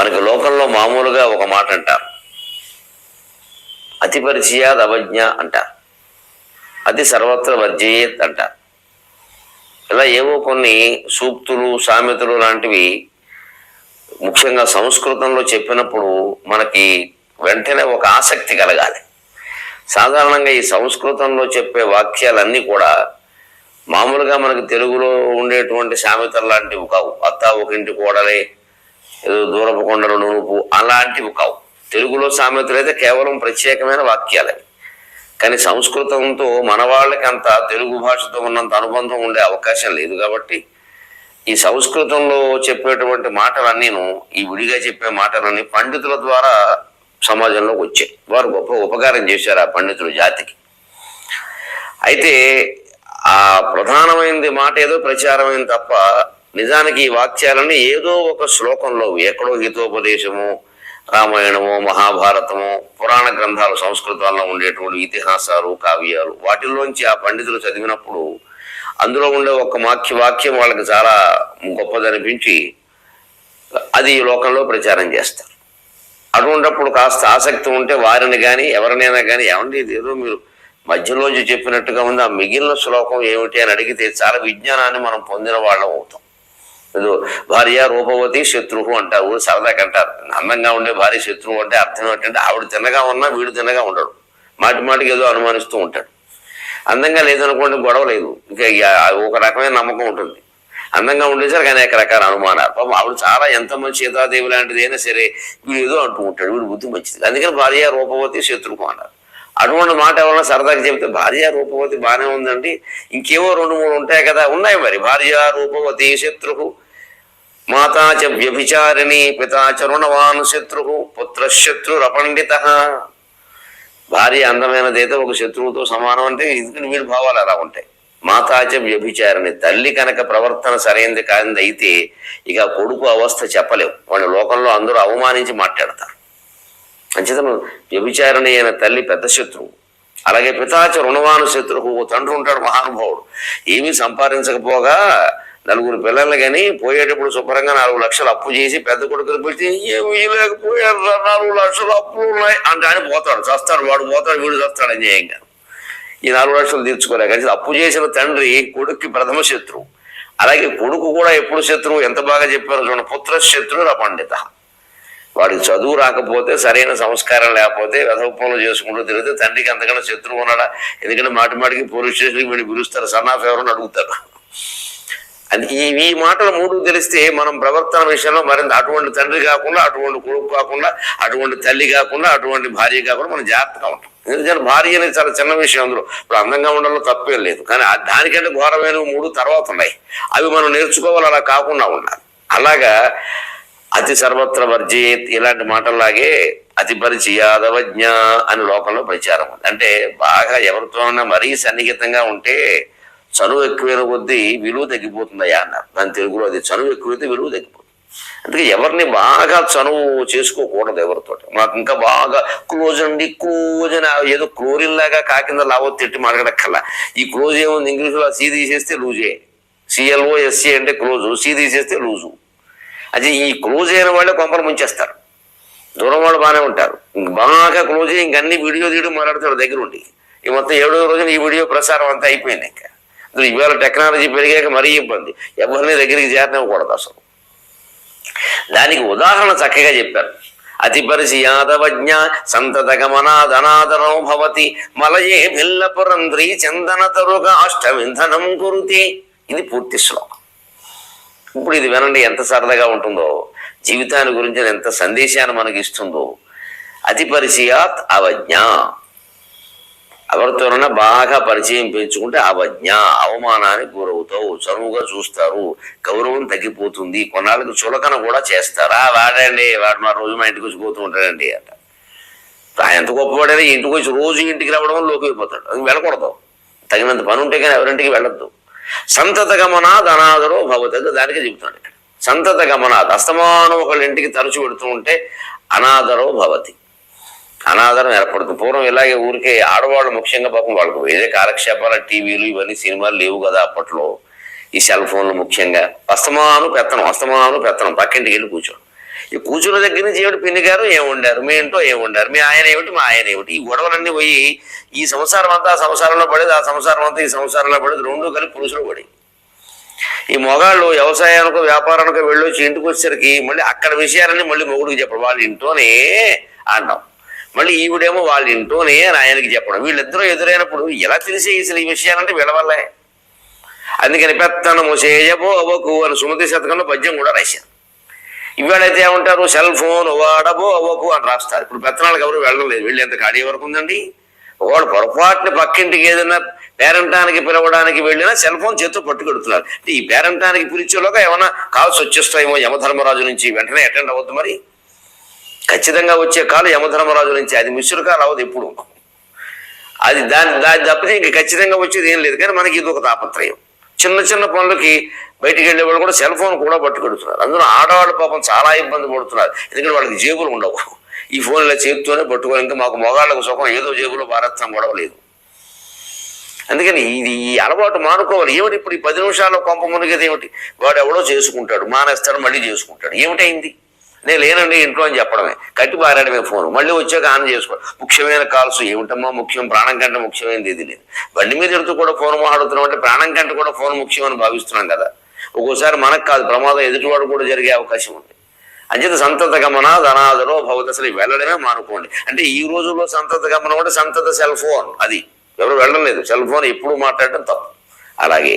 మనకి లోకంలో మామూలుగా ఒక మాట అంటారు, అతి పరిచయాద్ అవజ్ఞ అంటారు, అతి సర్వత్ర వర్జయేత్ అంటారు. ఇలా ఏవో కొన్ని సూక్తులు సామెతలు లాంటివి ముఖ్యంగా సంస్కృతంలో చెప్పినప్పుడు మనకి వెంటనే ఒక ఆసక్తి కలగాలి. సాధారణంగా ఈ సంస్కృతంలో చెప్పే వాక్యాలన్నీ కూడా మామూలుగా మనకి తెలుగులో ఉండేటువంటి సామెతలు లాంటివి కావు. అత్త ఒకింటి కోడలే, ఏదో దూరపు కొండలు నునుపు అలాంటివి కావు. తెలుగులో సామెతలు అయితే కేవలం ప్రత్యేకమైన వాక్యాలే. కానీ సంస్కృతంతో మన వాళ్ళకి అంత తెలుగు భాషతో ఉన్నంత అనుబంధం ఉండే అవకాశం లేదు. కాబట్టి ఈ సంస్కృతంలో చెప్పేటువంటి మాటలన్నీను, ఈ విడిగా చెప్పే మాటలన్నీ పండితుల ద్వారా సమాజంలోకి వచ్చాయి. వారు గొప్ప ఉపకారం చేశారు ఆ పండితుల జాతికి. అయితే ఆ ప్రధానమైనది మాట ఏదో ప్రచారమైంది తప్ప నిజానికి ఈ వాక్యాలన్నీ ఏదో ఒక శ్లోకంలో, ఎక్కడో హితోపదేశము, రామాయణము, మహాభారతము, పురాణ గ్రంథాలు సంస్కృతాల్లో ఉండేటువంటి ఇతిహాసాలు, కావ్యాలు, వాటిల్లోంచి ఆ పండితులు చదివినప్పుడు అందులో ఉండే ఒక వాక్యం వాళ్ళకి చాలా గొప్పదనిపించి అది ఈ లోకంలో ప్రచారం చేస్తారు. అటువంటిప్పుడు కాస్త ఆసక్తి ఉంటే వారిని కానీ ఎవరినైనా కానీ, ఏమండి ఇదేదో మీరు మధ్యలోంచి చెప్పినట్టుగా ఉంది, ఆ మిగిలిన శ్లోకం ఏమిటి అని అడిగితే చాలా విజ్ఞానాన్ని మనం పొందిన వాళ్ళం అవుతాం. ఏదో భార్య రూపవతి శత్రువు అంటారు, సరదాకి అంటారు. అందంగా ఉండే భార్య శత్రువు అంటే అర్థం ఏంటంటే ఆవిడ తిన్నగా ఉన్నా వీడు తిన్నగా ఉండడు, మాటి మాటికి ఏదో అనుమానిస్తూ ఉంటాడు. అందంగా లేదనుకోండి గొడవ లేదు, ఇంకా ఒక రకమైన నమ్మకం ఉంటుంది. అందంగా ఉండేసరికి అనేక రకాల అనుమానాలు. పాపం ఆవిడ చాలా ఎంత మంచి సీతాదేవి లాంటిది అయినా సరే వీడు ఏదో అంటూ ఉంటాడు, వీడు బుద్ధి మంచిది, అందుకని భార్య రూపవతి శత్రువు అన్నారు. అటువంటి మాట ఎవరన్నా సరదాకి చెబితే భార్య రూపవతి బాగానే ఉందండి, ఇంకేవో 2-3 ఉంటాయి కదా, ఉన్నాయి మరి. భార్య రూపవతి శత్రువు, మాతాచ వ్యభిచారిణి, పితాచ రుణవాన్ శత్రువు, పుత్రశత్రురపండిత. భార్య అందమైనదైతే ఒక శత్రువుతో సమానం అంటే ఇది వీడి భావాలు అలా ఉంటాయి. మాతాచ వ్యభిచారిణి, తల్లి కనుక ప్రవర్తన సరైనది కానిది అయితే ఇక కొడుకు అవస్థ చెప్పలేవు. వాళ్ళ లోకంలో అందరూ అవమానించి మాట్లాడతారు. అంచేతను వ్యభిచారిణి అయిన తల్లి పెద్ద శత్రువు. అలాగే పితాచ రుణవాను శత్రువు, తండ్రి ఉంటాడు మహానుభావుడు, ఏమీ సంపాదించకపోగా 4 పిల్లల్ని కానీ పోయేటప్పుడు శుభ్రంగా 4 లక్షలు అప్పు చేసి పెద్ద కొడుకుని పిలిచి ఏమీ లేకపోయారు, 4 లక్షలు అప్పులు ఉన్నాయి అంటే ఆయన పోతాడు, చస్తాడు, వాడు పోతాడు, వీడు చస్తాడు అన్యాయంగా. ఈ 4 లక్షలు తీర్చుకోలేక అప్పు చేసిన తండ్రి కొడుక్కి ప్రథమ శత్రువు. అలాగే కొడుకు కూడా ఎప్పుడు శత్రువు, ఎంత బాగా చెప్పారో చూడండి, పుత్రశత్రువు అపండిత. వాడికి చదువు రాకపోతే, సరైన సంస్కారం లేకపోతే, వెధపనులు చేసుకుంటూ తిరిగితే తండ్రికి అంతకన్నా శత్రువు ఉన్నాడా? ఎందుకంటే మాటి మాటికి పోలీస్ స్టేషన్కి వీడిని పిలుస్తారు, సన్నాఫ్ ఎవరని అడుగుతారు. అది ఈ మాటలు 3 తెలిస్తే మనం ప్రవర్తన విషయంలో మరింత అటువంటి తండ్రి కాకుండా, అటువంటి కొడుకు కాకుండా, అటువంటి తల్లి కాకుండా, అటువంటి భార్య కాకుండా మనం జాగ్రత్తగా ఉంటాం. ఎందుకంటే భార్య అనేది చాలా చిన్న విషయం, అందులో ఇప్పుడు అందంగా ఉండడంలో తప్పేం లేదు. కానీ దానికంటే ఘోరమైన 3 తర్వాత ఉన్నాయి, అవి మనం నేర్చుకోవాలి, అలా కాకుండా ఉండాలి. అలాగా అతి సర్వత్ర వర్జయేత్ ఇలాంటి మాటల్లాగే అతి పరిచయాదవజ్ఞ అని లోకంలో ప్రచారం ఉంది. అంటే బాగా ఎవరితోనైనా మరీ సన్నిహితంగా ఉంటే చనువు ఎక్కువైన కొద్దీ విలువ తగ్గిపోతుందయ్యా అన్నారు. దాని తెలుగులో అది చనువు ఎక్కువైతే విలువ తగ్గిపోతుంది. అందుకే ఎవరిని బాగా చనువు చేసుకోకూడదు ఎవరితో. మాకు ఇంకా బాగా క్లోజ్ అండి, క్లోజ్ అని ఏదో క్లోరిన్ లాగా కాకింద లావో తిట్టి మాట్లాడక్కల్లా. ఈ క్లోజ్ ఏముంది, ఇంగ్లీష్లో సి తీసేస్తే లూజే, CLOSE అంటే క్లోజు, సి తీసేస్తే లూజు. అది ఈ క్లోజ్ అయిన వాళ్ళే కొంపలు ముంచేస్తారు, దూరం వాళ్ళు బాగానే ఉంటారు. బాగా క్లోజ్ అయ్యి ఇంకన్నీ వీడియో తీయడం మాట్లాడతాడు దగ్గర ఉండి. ఈ మొత్తం 7వ రోజున ఈ వీడియో ప్రసారం అంతా అయిపోయింది. ఇంకా ఇవాళ టెక్నాలజీ పెరిగాక మరీ ఇబ్బంది, ఎవరిని దగ్గరికి చేరనివ్వకూడదు అసలు. దానికి ఉదాహరణ చక్కగా చెప్పారు. అతి పరిచయాదవజ్ఞ సంతత గమనాదనాదరో భవతి మలయే భిల్లపురంధ్రీ చందన తరుగా అష్టవింధనం కురుతే. ఇది పూర్తి శ్లోకం. ఇప్పుడు ఇది వినండి, ఎంత సరదాగా ఉంటుందో, జీవితాన్ని గురించి ఎంత సందేశాన్ని మనకి ఇస్తుందో. అతి పరిచయాత్ అవజ్ఞ, ఎవరితోనైనా బాగా పరిచయం పెంచుకుంటే అవజ్ఞ, అవమానానికి గురవుతావు, చనువుగా చూస్తారు, గౌరవం తగ్గిపోతుంది, కొన్నాళ్ళకి చులకన కూడా చేస్తారు. వాడండి, వాడు మా రోజు మా ఇంటికి వచ్చి పోతూ ఉంటాడండి అంట. ఎంత గొప్పవాడైనా ఇంటికి వచ్చి రోజు ఇంటికి రావడం లోకైపోతాడు. అది వెళ్ళకూడదు, తగినంత పని ఉంటే కానీ ఎవరింటికి వెళ్ళొద్దు. సంతత గమనాద్ అనాదరో భవతి, దానికే చెబుతాడు ఇక్కడ. సంతత గమనాద్, అస్తమానం ఒకళ్ళ ఇంటికి తరచు పెడుతూ ఉంటే అనాదరో భవతి, అనాదరం ఏర్పడుతుంది. పూర్వం ఇలాగే ఊరికే ఆడవాళ్ళు ముఖ్యంగా పాపం వాళ్ళకు వేరే కాలక్షేపాల టీవీలు ఇవన్నీ సినిమాలు లేవు కదా అప్పట్లో. ఈ సెల్ ఫోన్లు ముఖ్యంగా అస్తమాను పెత్తనం పక్కింటికి వెళ్ళి కూర్చోడు. ఈ కూర్చున్న దగ్గర నుంచి ఏమిటి పిన్ని గారు ఏం వండారు, మీ ఇంట్లో ఏం వండారు, మీ ఆయన ఏమిటి, మా ఆయన ఏమిటి, ఈ గొడవలన్నీ పోయి ఈ సంసారం అంతా ఆ సంసారంలో పడేది, ఆ సంసారం అంతా ఈ సంసారంలో పడేది, రెండు కలిపి పురుషులు పడి ఈ మొగాళ్ళు వ్యవసాయానికో వ్యాపారానికో వెళ్ళొచ్చి ఇంటికి వచ్చేసరికి మళ్ళీ అక్కడ విషయాలన్నీ మళ్ళీ మొగుడికి చెప్పడం, వాళ్ళ ఇంట్లోనే అంటాం, మళ్ళీ ఈవిడేమో వాళ్ళ ఇంట్లోనే అని ఆయనకి చెప్పడం, వీళ్ళిద్దరూ ఎదురైనప్పుడు ఎలా తెలిసే అసలు ఈ విషయాలంటే వీళ్ళ వల్లే. అందుకని పెత్తనము చేయబోవకు అని సుమతి శతకంలో పద్యం కూడా రాశారు. ఇవాళైతే ఏమంటారు, సెల్ ఫోన్ వాడబో అవ్వకు అని రాస్తారు. ఇప్పుడు పెత్తనాలకు ఎవరు వెళ్ళడం లేదు, వీళ్ళు ఎంత ఖాళీ వరకు ఉందండి. ఒకవాడు పొరపాటున పక్కింటికి ఏదైనా పేరంటానికి పిలవడానికి వెళ్ళినా సెల్ ఫోన్ చేతితో పట్టుకెడుతున్నారు. అంటే ఈ పేరంటానికి పిలిచేలోగా ఏమైనా కాల్స్ వచ్చేస్తాయేమో యమధర్మరాజు నుంచి, వెంటనే అటెండ్ అవ్వద్దు. మరి ఖచ్చితంగా వచ్చే కాలు యమధర్మరాజు నుంచి, అది మిశ్రు కాలు అవ్వదు ఎప్పుడు. అది దాని తప్పితే ఇంక ఖచ్చితంగా వచ్చేది ఏం లేదు. కానీ మనకి ఇది ఒక తాపత్రయం. చిన్న చిన్న పనులకి బయటికి వెళ్ళే వాళ్ళు కూడా సెల్ ఫోన్ కూడా పట్టుకెడుతున్నారు. అందులో ఆడవాళ్ళు పాపం చాలా ఇబ్బంది పడుతున్నారు. ఎందుకంటే వాళ్ళకి జేబులు ఉండవు, ఈ ఫోన్ ఇలా చేతితోనే పట్టుకోవాలి. ఇంకా మాకు మొగాళ్ళకు సుఖం ఏదో జేబులో భారత్వం గొడవ లేదు. అందుకని ఈ అలవాటు మానుకోవాలి. ఏమిటి ఇప్పుడు ఈ 10 నిమిషాల్లో కొంప మునిగేది ఏమిటి, వాడు ఎవడో చేసుకుంటాడు, మానేస్తాడు, మళ్ళీ చేసుకుంటాడు, ఏమిటైంది, నేను లేనండి ఇంట్లో అని చెప్పడమే, కట్టి బారాడమే ఫోన్, మళ్ళీ వచ్చాక ఆన్ చేసుకోవాలి. ముఖ్యమైన కాల్స్ ఏమిటమ్మా ముఖ్యం, ప్రాణం కంటే ముఖ్యమైనది ఇది లేదు. బండి మీద ఎడుతూ కూడా ఫోన్ మాట్లాడుతున్నాం అంటే ప్రాణం కంటే కూడా ఫోన్ ముఖ్యం అని భావిస్తున్నాం కదా. ఒక్కోసారి మనకు కాదు, ప్రమాదం ఎదుటివాడు కూడా జరిగే అవకాశం ఉంది. అంచేత సంతత గమన ధనాదరో భవత, అసలు వెళ్ళడమే మానుకోండి. అంటే ఈ రోజుల్లో సంతత గమనం అంటే సంతత సెల్ ఫోన్, అది ఎవరు వెళ్ళడం లేదు, సెల్ ఫోన్ ఎప్పుడు మాట్లాడటం తప్పు. అలాగే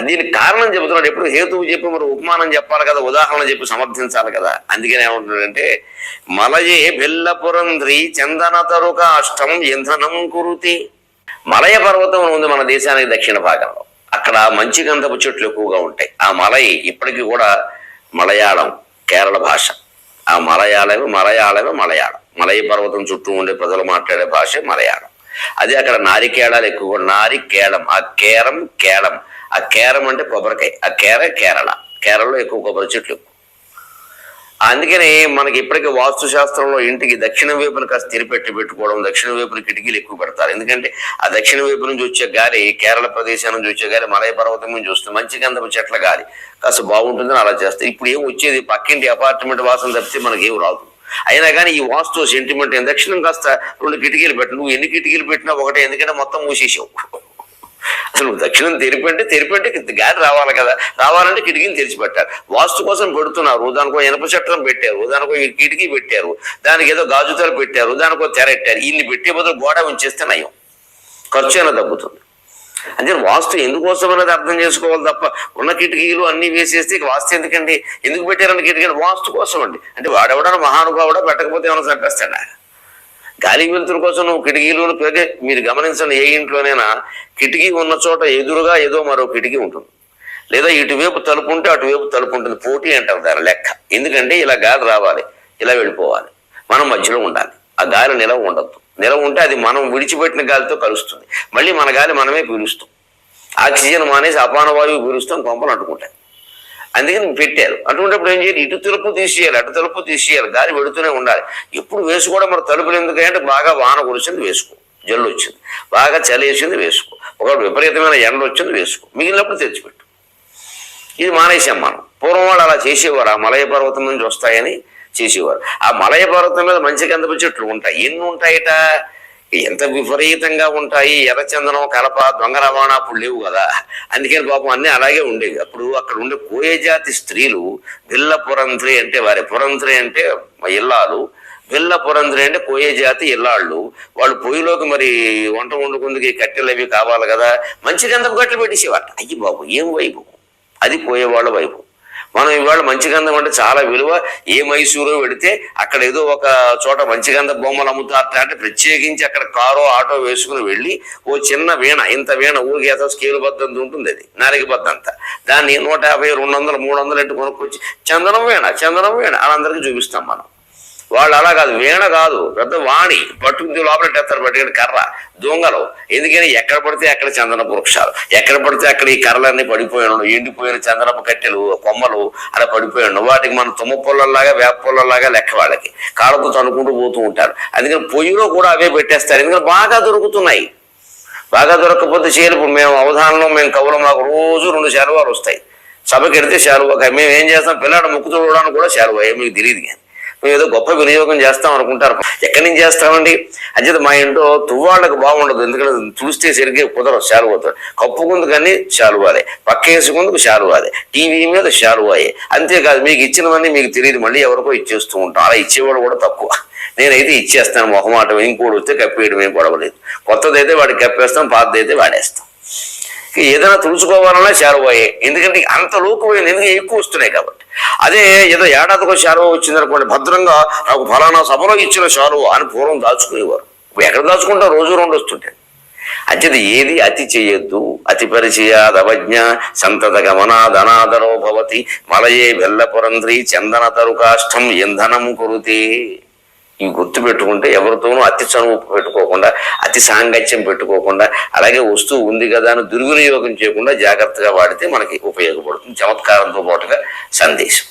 దీనికి కారణం చెబుతున్నాడు. ఎప్పుడు హేతువు చెప్పి మరి ఉపమానం చెప్పాలి కదా, ఉదాహరణ చెప్పి సమర్థించాలి కదా. అందుకని ఏమంటున్నాడంటే, మలయే బెల్లపురంధ్రి చందన తరుక అష్టం ఇంధనం కురుతి. మలయ పర్వతం ఉంది మన దేశానికి దక్షిణ భాగంలో. అక్కడ మంచి గంధపు చెట్లు ఎక్కువగా ఉంటాయి. ఆ మలై ఇప్పటికీ కూడా మలయాళం, కేరళ భాష. ఆ మలయాళమే మలయ పర్వతం చుట్టూ ఉండే ప్రజలు మాట్లాడే భాష మలయాళం. అది అక్కడ నారికేళాలు ఎక్కువ, నారికేళం, ఆ కేరం కేళం. ఆ కేరం అంటే కొబ్బరికాయ, ఆ కేరళలో ఎక్కువ కొబ్బరి చెట్లు ఎక్కువ. అందుకని మనకి ఇప్పటికీ వాస్తు శాస్త్రంలో ఇంటికి దక్షిణ వైపున కాస్త తెరిపెట్టి పెట్టుకోవడం, దక్షిణ వైపున కిటికీలు ఎక్కువ పెడతారు. ఎందుకంటే ఆ దక్షిణ వైపు నుంచి వచ్చే గాలి, కేరళ ప్రదేశం నుంచి వచ్చే గాలి మలయ పర్వతం నుంచి వస్తుంది, మంచి గంధపు చెట్ల గాలి కాస్త బాగుంటుందని అలా చేస్తారు. ఇప్పుడు ఏం వచ్చేది, పక్కింటి అపార్ట్మెంట్ వాసన తప్పితే మనకి ఏం రాదు. అయినా కానీ ఈ వాస్తు సెంటిమెంట్ దక్షిణం కాస్త 2 కిటికీలు పెట్టు, నువ్వు ఎన్ని కిటికీలు పెట్టినా ఒకటే, ఎందుకంటే మొత్తం మూసేసావు. అసలు దక్షిణం తెరిపెట్టి గాలి రావాలి కదా, రావాలంటే కిటికీని తెరిచిపెట్టారు. వాస్తు కోసం పెడుతున్నారు, దానికో ఇనప చట్టం పెట్టారు, దానికో కిటికీ పెట్టారు, దానికి ఏదో గాజుతలు పెట్టారు, దానికో తెరెట్టారు. ఇన్ని పెట్టే బదులు గోడ ఉంచేస్తే నయం, ఖర్చు అయినా తగ్గుతుంది. అంటే వాస్తు ఎందుకోసం అనేది అర్థం చేసుకోవాలి తప్ప ఉన్న కిటికీలు అన్ని వేసేస్తే వాస్తు ఎందుకండి, ఎందుకు పెట్టారని కిటికీలు వాస్తు కోసం అండి. అంటే వాడెవడన్నా మహానుభావుడా, పెట్టకపోతే ఏమైనా చంపేస్తాడా? గాలి వెలుతురు కోసం నువ్వు కిటికీలు పెరిగే. మీరు గమనించండి, ఏ ఇంట్లోనైనా కిటికీ ఉన్న చోట ఎదురుగా ఏదో మరో కిటికీ ఉంటుంది, లేదా ఇటువైపు తలుపు ఉంటే అటువైపు తలుపు ఉంటుంది. పోటీ అంటారు దాని లెక్క. ఎందుకంటే ఇలా గాలి రావాలి, ఇలా వెళ్ళిపోవాలి, మనం మధ్యలో ఉండాలి. ఆ గాలి నిలవ ఉండద్దు. నిలవ ఉంటే అది మనం విడిచిపెట్టిన గాలితో కలుస్తుంది, మళ్ళీ మన గాలి మనమే పీలుస్తాం. ఆక్సిజన్ మానేసి అపాన వాయువు పీలుస్తాం, కొంపలు అంటుకుంటాయి. అందుకని పెట్టారు. అటువంటిప్పుడు ఏం చేయాలి, ఇటు తలుపు తీసేయాలి, అటు తలుపు తీసేయాలి, గాలి పెడుతూనే ఉండాలి. ఎప్పుడు వేసుకోవడం మరి తలుపులు ఎందుకంటే బాగా వాన కురిసింది వేసుకో, జల్లు వచ్చింది, బాగా చలి వేసింది వేసుకో, ఒక విపరీతమైన ఎండ వచ్చింది వేసుకో, మిగిలినప్పుడు తెచ్చిపెట్టు. ఇది మానేసాం మనం. పూర్వం వాళ్ళు అలా చేసేవారు, ఆ మలయ పర్వతం నుంచి వస్తాయని చేసేవారు. ఆ మలయ పర్వతం మీద మంచి గంధపు చెట్లు ఉంటాయి. ఎన్ని ఉంటాయట, ఎంత విపరీతంగా ఉంటాయి. ఎర్రచందనం, కలప, దొంగ రవాణా అప్పుడు లేవు కదా. అందుకని పాపం అన్నీ అలాగే ఉండేవి. అప్పుడు అక్కడ ఉండే కోయ జాతి స్త్రీలు బిల్ల పురంధ్రి అంటే వారి పురంధ్రి అంటే ఇల్లాలు, బిల్ల పురంధ్రి అంటే కోయ జాతి ఇల్లాళ్ళు. వాళ్ళు పొయ్యిలోకి మరి వంట వండుకుందుకు కట్టెలు అవి కావాలి కదా, మంచి గంధపు కట్టెలు పెట్టేసేవారు. అయ్యి బాబు ఏం వైభవం, అది కోయేవాళ్ళ వైభవం. మనం ఇవాళ మంచి గంధం అంటే చాలా విలువ. ఏ మైసూరు వెడితే అక్కడ ఏదో ఒక చోట మంచి గంధ బొమ్మలు అమ్ముతారట అంటే ప్రత్యేకించి అక్కడ కారో ఆటో వేసుకుని వెళ్ళి ఓ చిన్న వీణ, ఇంత వీణ ఊరికేదో స్కేలు బద్దంత ఉంటుంది, అది నాలుగు బద్దంత, దాన్ని 150, 200, 300 ఎట్టు కొనుక్కొచ్చి చందనం వీణ వాళ్ళందరికీ చూపిస్తాం మనం. వాళ్ళు అలా కాదు, వీణ కాదు, పెద్ద వాణి పట్టుకుని లోపల ఎత్తారు, పట్టుకుని కర్ర దొంగలు. ఎందుకని ఎక్కడ పడితే అక్కడ చందనపు వృక్షాలు, ఎక్కడ పడితే అక్కడ ఈ కర్రలన్నీ పడిపోయాను, ఎండిపోయిన చందనపు కట్టెలు కొమ్మలు అలా పడిపోయాడు. వాటికి మన తుమ్మ పొల్లల్లాగా వేప పొల్లల్లాగా లెక్క, వాళ్ళకి కాళ్ళతో తనుకుంటూ పోతూ ఉంటారు. అందుకని పొయ్యిలో కూడా అవే పెట్టేస్తారు, ఎందుకంటే బాగా దొరుకుతున్నాయి. బాగా దొరకకపోతే చేరుపు మేము అవధానంలో మేము కవులు, మాకు రోజు 2 శర్వాలు వస్తాయి. సభకి వెడితే శాలువా. మేము ఏం చేస్తాం, పిల్లాడు ముక్కు చూడడానికి కూడా శాలువా, మీకు తెలియదు. కానీ మేము ఏదో గొప్ప వినియోగం చేస్తాం అనుకుంటారు. ఎక్కడి నుంచి చేస్తామండి? అంచేత మా ఇంట్లో తువ్వాళ్ళకి బాగుండదు, ఎందుకంటే చూస్తే సరిగ్గా కుదరదు శాలువాతో. కప్పుకుందుకు కానీ శాలువాలే, పక్క వేసుకుందుకు శాలువాలే, టీవీ మీద శాలువాయే. అంతేకాదు మీకు ఇచ్చినవన్నీ మీకు తెలియదు, మళ్ళీ ఎవరికో ఇచ్చేస్తూ ఉంటాం. అలా ఇచ్చేవాడు కూడా తక్కువ. నేనైతే ఇచ్చేస్తాను మొహమాటం, ఇంకోటి వస్తే కప్పేయడం ఏం గొడవలేదు. కొత్తదైతే వాడికి కప్పేస్తాం, పాతదైతే వాడేస్తాం. ఏదైనా తుడుచుకోవాలన్నా శాలువాయే, ఎందుకంటే అంత లోకుపోయింది, ఎందుకంటే ఎక్కువ వస్తున్నాయి కాబట్టి. అదే ఏదో ఏడాదికో శాలువా వచ్చిందనుకోండి, భద్రంగా నాకు ఫలానా సభలో ఇచ్చిన శాలువా అని పూర్వం దాచుకునేవారు. ఎక్కడ దాచుకుంటా, రోజు రెండు వస్తుంటాయి. అంచేది ఏది అతి చేయొద్దు. అతి పరిచయాదవజ్ఞ సంతత గమనాదనాదరో భవతి మలయే బెల్లపురంధ్రి చందన తరుకాష్టం ఇంధనం కురుతే. ఇవి గుర్తు పెట్టుకుంటే ఎవరితోనూ అతి చనువు పెట్టుకోకుండా, అతి సాంగత్యం పెట్టుకోకుండా, అలాగే వస్తువు ఉంది కదా అని దుర్వినియోగం చేయకుండా జాగ్రత్తగా వాడితే మనకి ఉపయోగపడుతుంది. చమత్కారంతో పాటుగా సందేశం.